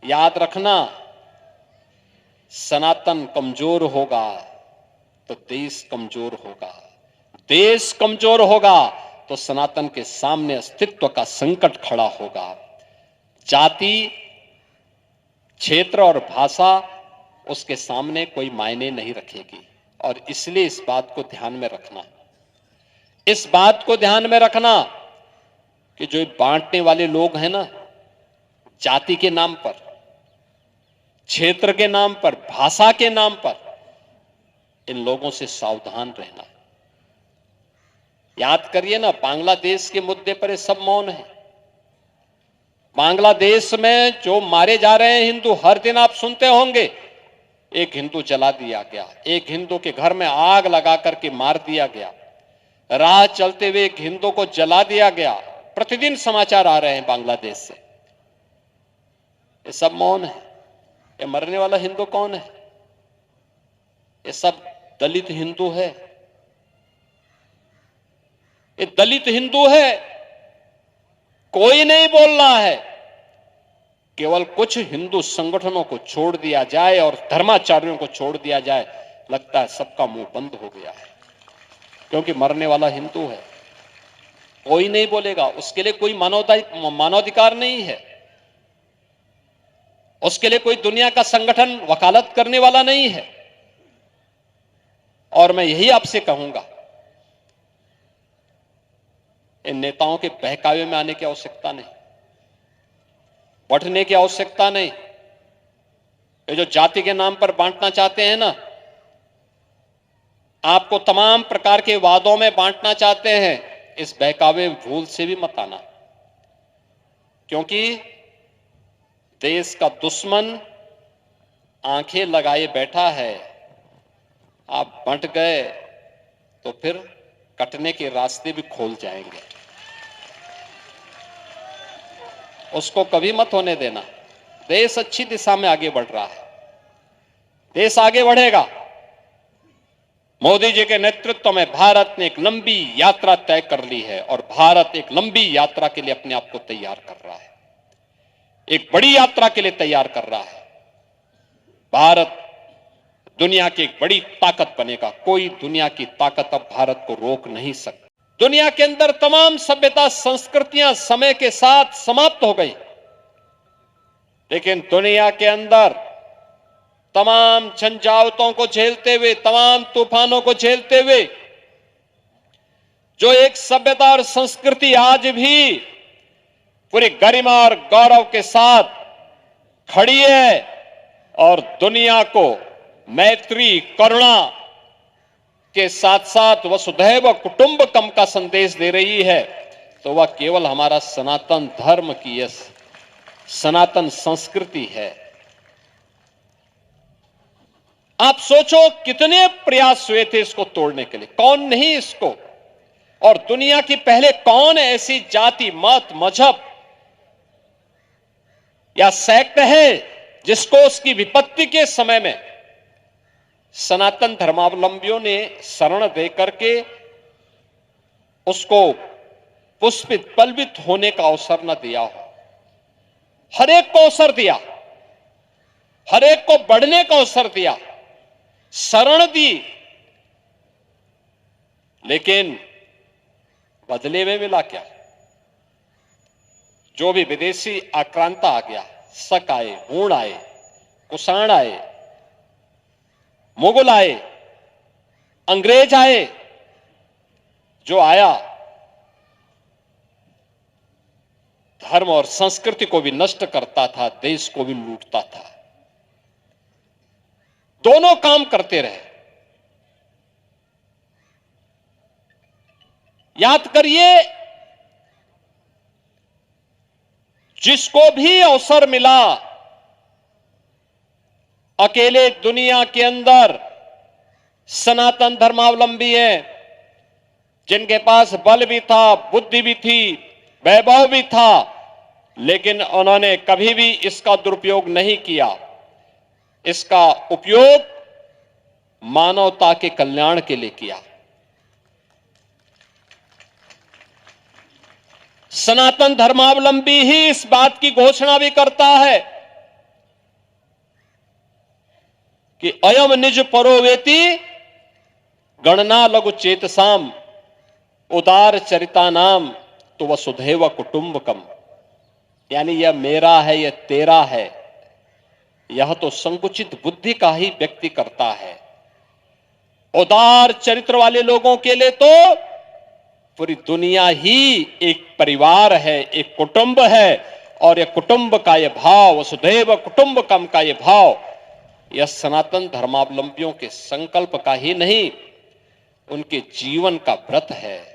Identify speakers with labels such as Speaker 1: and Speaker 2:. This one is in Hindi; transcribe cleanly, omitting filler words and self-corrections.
Speaker 1: याद रखना, सनातन कमजोर होगा तो देश कमजोर होगा, देश कमजोर होगा तो सनातन के सामने अस्तित्व का संकट खड़ा होगा। जाति, क्षेत्र और भाषा उसके सामने कोई मायने नहीं रखेगी। और इसलिए इस बात को ध्यान में रखना, इस बात को ध्यान में रखना कि जो बांटने वाले लोग हैं ना, जाति के नाम पर, क्षेत्र के नाम पर, भाषा के नाम पर, इन लोगों से सावधान रहना। याद करिए ना, बांग्लादेश के मुद्दे पर ये सब मौन है। बांग्लादेश में जो मारे जा रहे हैं हिंदू, हर दिन आप सुनते होंगे, एक हिंदू जला दिया गया, एक हिंदू के घर में आग लगा करके मार दिया गया, राह चलते हुए एक हिंदू को जला दिया गया। प्रतिदिन समाचार आ रहे हैं बांग्लादेश से। ये सब मौन है। ये मरने वाला हिंदू कौन है? ये सब दलित हिंदू है। ये दलित हिंदू है। कोई नहीं बोल रहा है। केवल कुछ हिंदू संगठनों को छोड़ दिया जाए और धर्माचार्यों को छोड़ दिया जाए, लगता है सबका मुंह बंद हो गया है, क्योंकि मरने वाला हिंदू है। कोई नहीं बोलेगा। उसके लिए कोई मानवाधिकार नहीं है। उसके लिए कोई दुनिया का संगठन वकालत करने वाला नहीं है। और मैं यही आपसे कहूंगा, इन नेताओं के बहकावे में आने की आवश्यकता नहीं, बढ़ने की आवश्यकता नहीं। ये जो जाति के नाम पर बांटना चाहते हैं ना, आपको तमाम प्रकार के वादों में बांटना चाहते हैं, इस बहकावे भूल से भी मत आना, क्योंकि देश का दुश्मन आंखें लगाए बैठा है। आप बंट गए तो फिर कटने के रास्ते भी खोल जाएंगे। उसको कभी मत होने देना। देश अच्छी दिशा में आगे बढ़ रहा है। देश आगे बढ़ेगा। मोदी जी के नेतृत्व में भारत ने एक लंबी यात्रा तय कर ली है और भारत एक लंबी यात्रा के लिए अपने आप को तैयार कर रहा है। एक बड़ी यात्रा के लिए तैयार कर रहा है। भारत दुनिया की एक बड़ी ताकत बनेगा। कोई दुनिया की ताकत अब भारत को रोक नहीं सकती। दुनिया के अंदर तमाम सभ्यता, संस्कृतियां समय के साथ समाप्त हो गई, लेकिन दुनिया के अंदर तमाम झंझावातों को झेलते हुए, तमाम तूफानों को झेलते हुए जो एक सभ्यता और संस्कृति आज भी पूरी गरिमा और गौरव के साथ खड़ी है और दुनिया को मैत्री, करुणा के साथ साथ वसुधैव कुटुंबकम का संदेश दे रही है, तो वह केवल हमारा सनातन धर्म की यह सनातन संस्कृति है। आप सोचो कितने प्रयास हुए थे इसको तोड़ने के लिए, कौन नहीं इसको। और दुनिया की पहले कौन ऐसी जाति, मत, मजहब या सेक्ट है जिसको उसकी विपत्ति के समय में सनातन धर्मावलंबियों ने शरण दे करके उसको पुष्पित, पल्वित होने का अवसर न दिया हो। हर एक को अवसर दिया, हर एक को बढ़ने का अवसर दिया, शरण दी, लेकिन बदले में मिला क्या? जो भी विदेशी आक्रांता आ गया, शक आए, हूण आए, कुषाण आए, मुगल आए, अंग्रेज आए, जो आया धर्म और संस्कृति को भी नष्ट करता था, देश को भी लूटता था। दोनों काम करते रहे। याद करिए, जिसको भी अवसर मिला, अकेले दुनिया के अंदर सनातन धर्मावलंबी हैं, जिनके पास बल भी था, बुद्धि भी थी, वैभव भी था, लेकिन उन्होंने कभी भी इसका दुरुपयोग नहीं किया। इसका उपयोग मानवता के कल्याण के लिए किया। सनातन धर्मावलंबी ही इस बात की घोषणा भी करता है कि अयम निज परोवेति गणना लघु चेतसाम उदार चरिता नाम तो वसुधैव कुटुंबकम, यानी यह मेरा है, यह तेरा है, यह तो संकुचित बुद्धि का ही व्यक्ति करता है। उदार चरित्र वाले लोगों के लिए तो पूरी दुनिया ही एक परिवार है, एक कुटुंब है, और यह कुटुंब का यह भाव, वसुधैव कुटुंबकम का यह भाव, यह सनातन धर्मावलंबियों के संकल्प का ही नहीं, उनके जीवन का व्रत है।